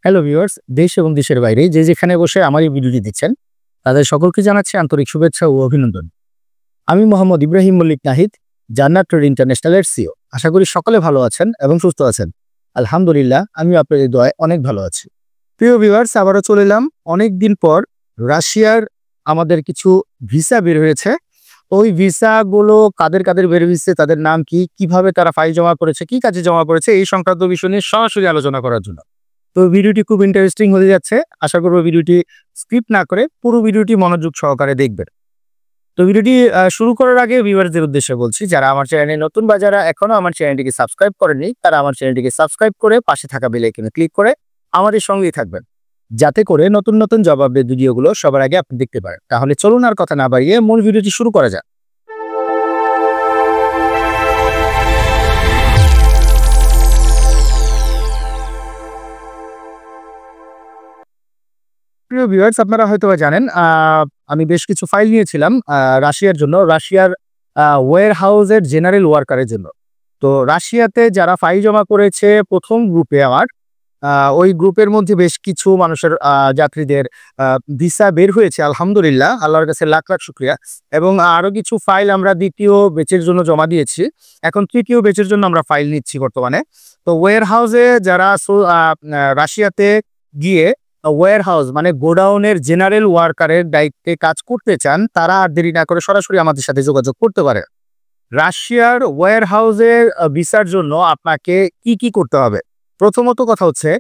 Hello viewers, দেশ এবং দেশের বাইরে যে যেখানে বসে আমার এই ভিডিওটি দেখছেন তাদের সকলকে জানাচ্ছি আন্তরিক শুভেচ্ছা ও অভিনন্দন। আমি মোহাম্মদ ইব্রাহিম মল্লিক নাহিদ, জান্নাত ট্রেড ইন্টারন্যাশনালের সিও। আশা করি সকলে ভালো আছেন এবং সুস্থ আছেন। আলহামদুলিল্লাহ, আমি আপনাদের দোয়ায় অনেক ভালো আছি। প্রিয় ভিউয়ার্স, আবারও চলে এলাম। অনেক দিন পর রাশিয়ার আমাদের কিছু ভিসা বের হয়েছে। ওই ভিসাগুলো কাদের কাদের বের হয়েছে, তাদের নাম কি, কিভাবে তারা ফাইল জমা করেছে, কি কাজে জমা করেছে, এই সংক্রান্ত বিষয় নিয়ে সরাসরি আলোচনা করার জন্য। তো ভিডিওটি খুব ইন্টারেস্টিং হতে যাচ্ছে। আশা করব ভিডিওটি স্কিপ না করে পুরো ভিডিওটি মনোযোগ সহকারে দেখবেন। তো ভিডিওটি শুরু করার আগে ভিউয়ারদের উদ্দেশ্যে বলছি, যারা আমার চ্যানেলে নতুন বা যারা এখনো আমার চ্যানেলটিকে সাবস্ক্রাইব করেননি, তারা আমার চ্যানেলটিকে সাবস্ক্রাইব করে পাশে থাকা বেল আইকনে ক্লিক করে আমাদের সঙ্গেই থাকবেন, যাতে করে নতুন নতুন জব আপডেট ভিডিওগুলো সবার আগে আপনি দেখতে পারেন। তাহলে চলুন আর কথা না বাড়িয়ে মূল ভিডিওটি শুরু করা যাক। প্রিয় ভিউয়ার্স, আপনারা হয়তো জানেন আমি বেশ কিছু ফাইল নিয়েছিলাম রাশিয়ার জন্য, রাশিয়ার ওয়্যার হাউসের জেনারেল ওয়ার্কারের জন্য। তো রাশিয়াতে যারা ফাইল জমা করেছে প্রথম গ্রুপে আমার, ওই গ্রুপের মধ্যে বেশ কিছু মানুষের যাত্রীদের ভিসা বের হয়েছে। আলহামদুলিল্লাহ, আল্লাহর কাছে লাখ লাখ শুকরিয়া। এবং আরো কিছু ফাইল আমরা দ্বিতীয় ব্যাচের জন্য জমা দিয়েছি। এখন তৃতীয় ব্যাচের জন্য আমরা ফাইল নিচ্ছি বর্তমানে। তো ওয়্যার হাউসে যারা রাশিয়াতে গিয়ে ওয়্যার হাউস মানে গোডাউনের জেনারেল ওয়ার্কারের দায়িত্বে কাজ করতে চান, তারা আর দেরি না করে সরাসরি আমাদের সাথে যোগাযোগ করতে পারে। রাশিয়ার ওয়্যার হাউসের ভিসার জন্য আপনাকে কি কি করতে হবে? প্রথমত কথা হচ্ছে,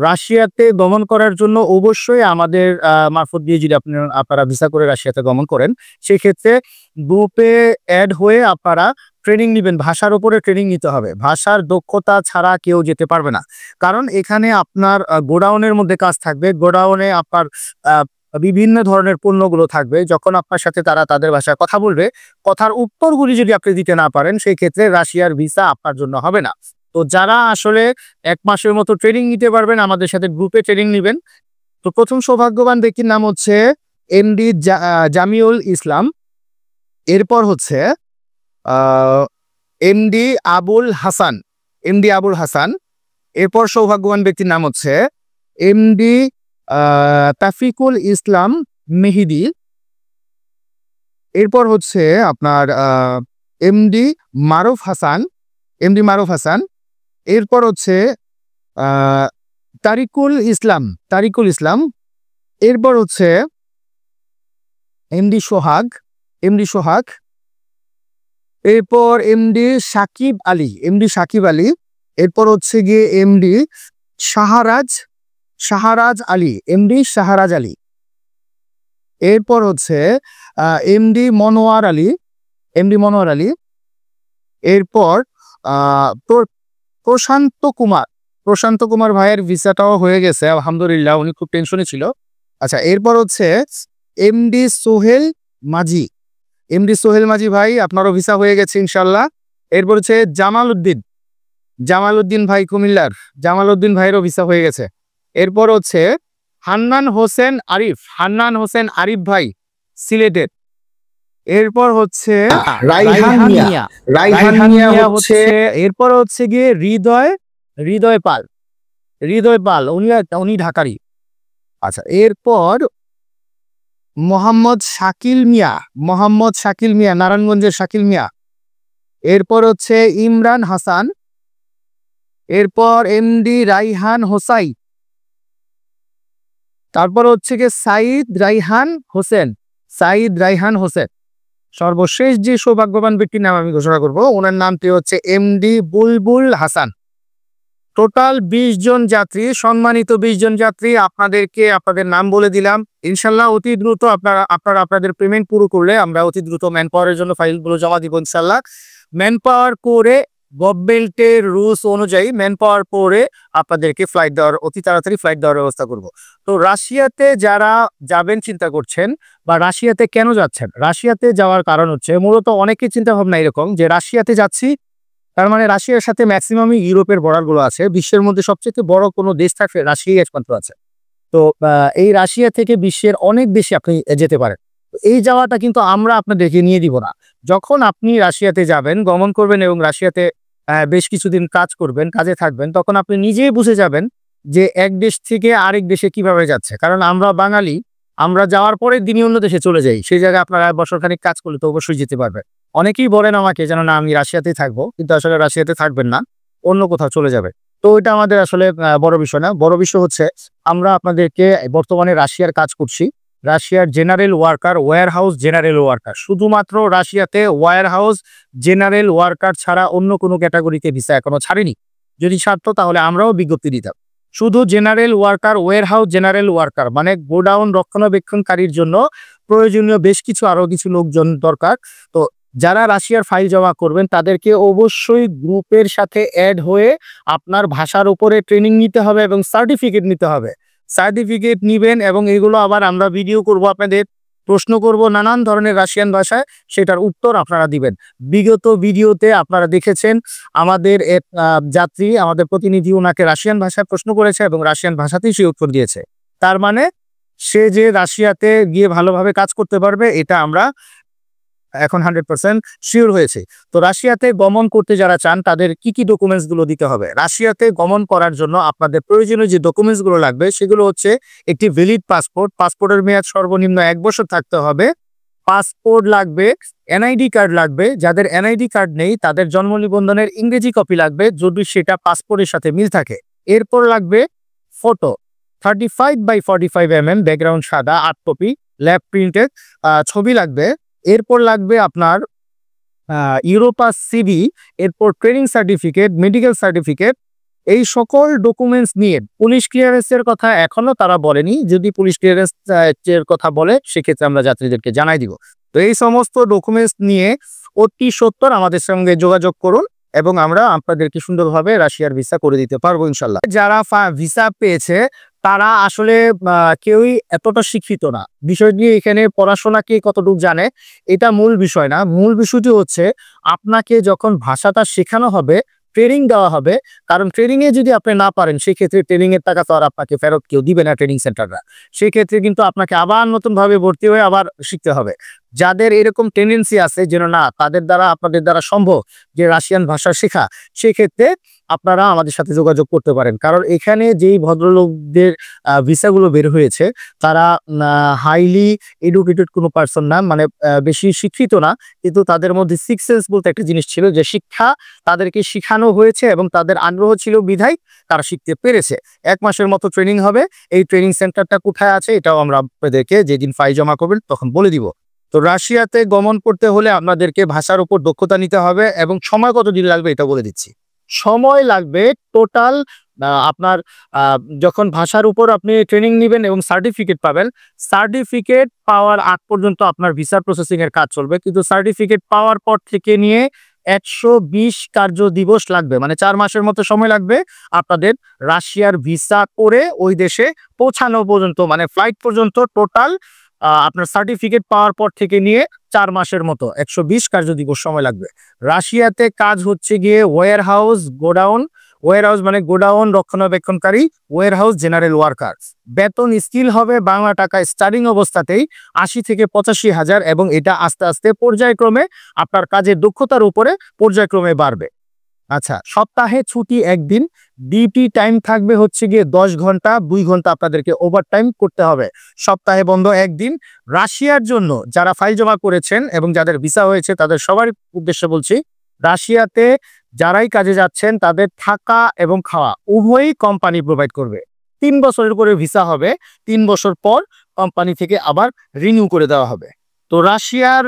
রাশিয়াতে গমন করার জন্য অবশ্যই আমাদের মারফত দিয়ে যদি আপনারা ভিসা করে রাশিয়াতে গমন করেন, সেই ক্ষেত্রে গ্রুপে অ্যাড হয়ে আপনারা ট্রেনিং নেবেন। ভাষার উপরে ট্রেনিং নিতে হবে। ভাষার দক্ষতা ছাড়া কেউ যেতে পারবে না। কারণ এখানে আপনার গোডাউনের মধ্যে কাজ থাকবে। গোডাউনে আপনার বিভিন্ন ধরনের পণ্যগুলো থাকবে। যখন আপনার সাথে তারা তাদের ভাষায় কথা বলবে, কথার উত্তরগুলি যদি আপনি দিতে না পারেন, সেই ক্ষেত্রে রাশিয়ার ভিসা আপনার জন্য হবে না। তো যারা আসলে 1 মাসের মতো ট্রেনিং নিতে পারবেন, আমাদের সাথে গ্রুপে ট্রেনিং নেবেন। তো প্রথম সৌভাগ্যবান ব্যক্তির নাম হচ্ছে এমডি জামিউল ইসলাম। এরপর হচ্ছে এমডি আবুল হাসান। এরপর সৌভাগ্যবান ব্যক্তির নাম হচ্ছে এমডি তাফিকুল ইসলাম মেহিদি। এরপর হচ্ছে আপনার এমডি মারুফ হাসান। এরপর হচ্ছে তারিকুল ইসলাম। এরপর হচ্ছে এমডি সোহাগ। এরপর এমডি সাকিব আলী। এরপর হচ্ছে গিয়ে এমডি শাহরাজ আলী। এরপর হচ্ছে এমডি মনোয়ার আলী। এরপর প্রশান্ত কুমার ভাইয়ের ভিসাটাও হয়ে গেছে আলহামদুলিল্লাহ, উনি খুব টেনশনে ছিল। আচ্ছা, এরপর হচ্ছে এমডি সোহেল মাঝি ভাই, আপনারও ভিসা হয়ে গেছে ইনশাল্লাহ। এরপর হচ্ছে জামালউদ্দিন ভাই কুমিল্লার, জামালউদ্দিন ভাইয়েরও ভিসা হয়ে গেছে। এরপর হচ্ছে হান্নান হোসেন আরিফ ভাই সিলেটের। এরপর হচ্ছে রাইহান মিয়া হচ্ছে। এরপর হচ্ছে গিয়ে হৃদয় পাল, উনি ঢাকারই। আচ্ছা, এরপর মোহাম্মদ শাকিল মিয়া, নারায়ণগঞ্জের শাকিল মিয়া। এরপর হচ্ছে ইমরান হাসান। এরপর এমডি রাইহান হোসাই। তারপর হচ্ছে গিয়ে সাইদ রাইহান হোসেন। সর্বশেষ যে সৌভাগ্যবান ব্যক্তির নাম আমি ঘোষণা করব, ওনার নামটি হচ্ছে এমডি বুলবুল হাসান। টোটাল 20 জন যাত্রী, সম্মানিত 20 জন যাত্রী। আপনাদের নাম বলে দিলাম। ইনশাল্লাহ অতি দ্রুত আপনাদের পেমেন্ট পুরো করলে আমরা অতি দ্রুত ম্যান পাওয়ারের জন্য ফাইলগুলো জমা দিব ইনশাল্লাহ। ম্যান পাওয়ার করে গভর্নমেন্টের রুলস অনুযায়ী ম্যান পাওয়ার করে আপনাদেরকে অতি তাড়াতাড়ি ফ্লাইট দেওয়ার ব্যবস্থা করব। তো রাশিয়াতে যারা যাবেন চিন্তা করছেন বা রাশিয়াতে কেন যাচ্ছেন, রাশিয়াতে যাওয়ার কারণ হচ্ছে মূলত অনেকের চিন্তা ভাবনা এরকম যে রাশিয়াতে যাচ্ছি, তার মানে রাশিয়ার সাথে ম্যাক্সিমামই ইউরোপের বর্ডারগুলো আছে। বিশ্বের মধ্যে সবচেয়ে বড় কোনো দেশ থাকলে রাশিয়াই একমাত্র আছে। তো এই রাশিয়া থেকে বিশ্বের অনেক বেশি আপনি যেতে পারেন। এই যাওয়াটা কিন্তু আমরা আপনাদেরকে নিয়ে দিব না। যখন আপনি রাশিয়াতে যাবেন, গমন করবেন এবং রাশিয়াতে বেশ কিছুদিন কাজ করবেন, কাজে থাকবেন, তখন আপনি নিজেই বুঝে যাবেন যে এক দেশ থেকে আরেক দেশে কিভাবে যাচ্ছে। কারণ আমরা বাঙালি, আমরা যাওয়ার পরের দিনই অন্য দেশে চলে যাই। সেই জায়গায় আপনারা বছরখানেক কাজ করলে তো অবশ্যই যেতে পারবেন। অনেকেই বলেন আমাকে যেন না আমি রাশিয়াতেই থাকবো, কিন্তু আসলে রাশিয়াতে থাকবেন না, অন্য কোথাও চলে যাবে। তো এটা আমাদের আসলে বড় বিষয় না। বড় বিষয় হচ্ছে আমরা আপনাদেরকে বর্তমানে রাশিয়ার কাজ করছি। রাশিয়ার general worker, warehouse general worker. শুধুমাত্র রাশিয়াতে ওয়্যারহাউস জেনারেল ওয়ার্কার ছাড়া অন্য কোনো ক্যাটাগরিতে ভিসা এখনো ছাড়েনি। যদি ছাড়তো তাহলে আমরাও বিজ্ঞপ্তি দিতাম। শুধু general worker, warehouse general worker মানে গোডাউন রক্ষণাবেক্ষণকারীর জন্য প্রয়োজনীয় বেশ কিছু আরো কিছু লোকজন দরকার। তো যারা রাশিয়ার ফাইল জমা করবেন তাদেরকে অবশ্যই গ্রুপের সাথে অ্যাড হয়ে আপনার ভাষার উপরে ট্রেনিং নিতে হবে এবং সার্টিফিকেট নিতে হবে। সার্টিফিকেট নিবেন এবং এগুলো আবার আমরা ভিডিও করব, আপনাদের প্রশ্ন করব নানান ধরনের রাশিয়ান ভাষায়, সেটার উত্তর আপনারা দিবেন। বিগত ভিডিওতে আপনারা দেখেছেন আমাদের এক যাত্রী, আমাদের প্রতিনিধি ওনাকে রাশিয়ান ভাষায় প্রশ্ন করেছে এবং রাশিয়ান ভাষাতেই সে উত্তর দিয়েছে। তার মানে সে যে রাশিয়াতে গিয়ে ভালোভাবে কাজ করতে পারবে এটা আমরা এখন 100% শিওর হয়েছে। তো রাশিয়াতে গমন করতে যারা চান তাদের কি কি ডকুমেন্টস গুলো দিতে হবে? রাশিয়াতে গমন করার জন্য আপনাদের প্রয়োজনীয় যে ডকুমেন্টস গুলো লাগবে সেগুলো হচ্ছে একটি ভ্যালিড পাসপোর্ট। পাসপোর্টের মেয়াদ সর্বনিম্ন 1 বছর থাকতে হবে। পাসপোর্ট লাগবে, এনআইডি কার্ড লাগবে। যাদের এনআইডি কার্ড নেই তাদের জন্ম নিবন্ধনের ইংরেজি কপি লাগবে যদি সেটা পাসপোর্টের সাথে মিল থাকে। এরপর লাগবে ফটো 35x45 mm, ব্যাকগ্রাউন্ড সাদা, 8 কপি, ল্যাব প্রিন্টেড ছবি লাগবে। এরপর লাগবে আপনার ইউরোপাস সিভি, এরপর ট্রেনিং সার্টিফিকেট, মেডিকেল সার্টিফিকেট। এই সকল ডকুমেন্টস নিয়ে পুলিশ ক্লিয়ারেন্সের কথা এখনো তারা বলেনি। যদি পুলিশ ক্লিয়ারেন্স এর কথা বলে সেক্ষেত্রে আমরা যাত্রীদেরকে জানাই দিব। তো এই সমস্ত ডকুমেন্টস নিয়ে অতি সত্বর আমাদের সঙ্গে যোগাযোগ করুন এবং আমরা আপনাদেরকে সুন্দরভাবে রাশিয়ার ভিসা করে দিতে পারবো ইনশাল্লাহ। যারা ভিসা পেয়েছে তারা আসলে কেউই এতটা শিক্ষিত না। বিষয়টি এখানে পড়াশোনা কে কতটুকু জানে এটা মূল বিষয় না। মূল বিষয়টি হচ্ছে আপনাকে যখন ভাষাটা শেখানো হবে, ট্রেনিং দেওয়া হবে। কারণ ট্রেনিং এ যদি আপনি না পারেন সেক্ষেত্রে ট্রেনিং এর টাকা তো আর আপনাকে ফেরত কেউ দিবে না, ট্রেনিং সেন্টাররা। সেক্ষেত্রে কিন্তু আপনাকে আবার নতুন ভাবে ভর্তি হয়ে আবার শিখতে হবে। যাদের এরকম টেন্ডেন্সি আছে যেন না তাদের দ্বারা আপনাদের দ্বারা সম্ভব যে রাশিয়ান ভাষা শেখা, সেক্ষেত্রে আপনারা আমাদের সাথে যোগাযোগ করতে পারেন। কারণ এখানে যেই ভদ্রলোকদের ভিসাগুলো বের হয়েছে তারা হাইলি এডুকেটেড কোনো পার্সন না, মানে বেশি শিক্ষিত না, কিন্তু তাদের মধ্যে সিক্স সেন্স বলতে একটা জিনিস ছিল যে শিক্ষা তাদেরকে শিখানো হয়েছে এবং তাদের আগ্রহ ছিল বিধায় তারা শিখতে পেরেছে। 1 মাসের মতো ট্রেনিং হবে। এই ট্রেনিং সেন্টারটা কোথায় আছে এটাও আমরা আপনাদেরকে যেদিন ফাইল জমা করবেন তখন বলে দিব। তো রাশিয়াতে গমন করতে হলে আপনাদেরকে ভাষার উপর দক্ষতা নিতে হবে এবং সময় কতদিন লাগবে এটা বলে দিচ্ছি। সময় লাগবে টোটাল আপনার যখন ভাষার উপর আপনি ট্রেনিং নেবেন এবং সার্টিফিকেট পাবেন, সার্টিফিকেট পাওয়ার আগ পর্যন্ত আপনার ভিসা প্রসেসিং এর কাজ চলবে। কিন্তু সার্টিফিকেট পাওয়ার পর থেকে নিয়ে 120 কার্য দিবস লাগবে, মানে 4 মাসের মতো সময় লাগবে আপনাদের রাশিয়ার ভিসা করে ওই দেশে পৌঁছানো পর্যন্ত, মানে ফ্লাইট পর্যন্ত টোটাল আপনার সার্টিফিকেট পাওয়ার পর থেকে নিয়ে 4 মাসের মতো 120 কার্য দিবস সময় লাগবে। রাশিয়াতে কাজ হচ্ছে গিয়ে ওয়্যারহাউস গোডাউন, ওয়্যারহাউস মানে গোডাউন রক্ষণাবেক্ষণকারী, ওয়্যারহাউস জেনারেল ওয়ার্কার। বেতন স্কিল হবে বাংলা টাকায় স্টার্টিং অবস্থাতেই 80 থেকে 85 হাজার এবং এটা আস্তে আস্তে পর্যায়ক্রমে আপনার কাজের দক্ষতার উপরে পর্যায়ক্রমে বাড়বে। আচ্ছা, সপ্তাহে ছুটি 1 দিন, ডিউটি টাইম থাকবে হচ্ছে গিয়ে 10 ঘন্টা, 2 ঘন্টা আপনাদেরকে ওভারটাইম করতে হবে। সপ্তাহে বন্ধ 1 দিন। রাশিয়ার জন্য যারা ফাইল জমা করেছেন এবং যাদের ভিসা হয়েছে তাদের সবার উদ্দেশ্যে বলছি, রাশিয়াতে যারাই কাজে যাচ্ছেন তাদের থাকা এবং খাওয়া উভয়ই কোম্পানি প্রোভাইড করবে। 3 বছরের করে ভিসা হবে, 3 বছর পর কোম্পানি থেকে আবার রিনিউ করে দেওয়া হবে। তো রাশিয়ার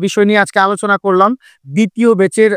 বিষয় নিয়ে আজকে আলোচনা করলাম। দ্বিতীয় ব্যাচের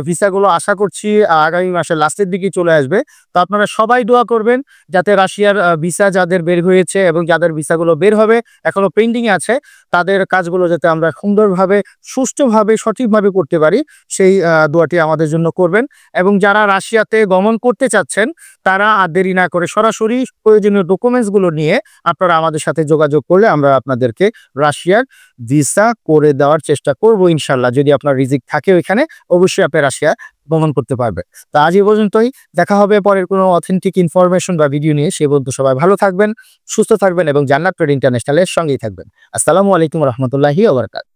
ভিসাগুলো আশা করছি আগামী মাসের লাস্টের দিকে চলে আসবে। তো আপনারা সবাই দোয়া করবেন যাতে রাশিয়ার ভিসা যাদের বের হয়েছে এবং যাদের ভিসাগুলো বের হবে এখনো পেন্ডিং এ আছে তাদের কাজগুলো যাতে আমরা সুন্দরভাবে, সুষ্ঠুভাবে, সঠিকভাবে করতে পারি সেই দোয়াটি আমাদের জন্য করবেন। এবং যারা রাশিয়াতে গমন করতে চাচ্ছেন তারা আর দেরি না করে সরাসরি প্রয়োজনীয় ডকুমেন্টসগুলো নিয়ে আপনারা আমাদের সাথে যোগাযোগ করলে আমরা আপনাদেরকে রাশিয়ার ভিসা করে দেওয়ার চেষ্টা করব ইনশাল্লাহ। যদি আপনার রিজিক থাকে ওইখানে অবশ্যই আপনি রাশিয়া ভ্রমণ করতে পারবে। তো আজ এই পর্যন্তই, দেখা হবে পরের কোনো অথেন্টিক ইনফরমেশন বা ভিডিও নিয়ে। সে পর্যন্ত সবাই ভালো থাকবেন, সুস্থ থাকবেন এবং জান্নাত ট্রেড ইন্টারন্যাশনালের সঙ্গেই থাকবেন। আসসালামু আলাইকুম রহমতুল্লাহি ওয়া বারাকাতুহু।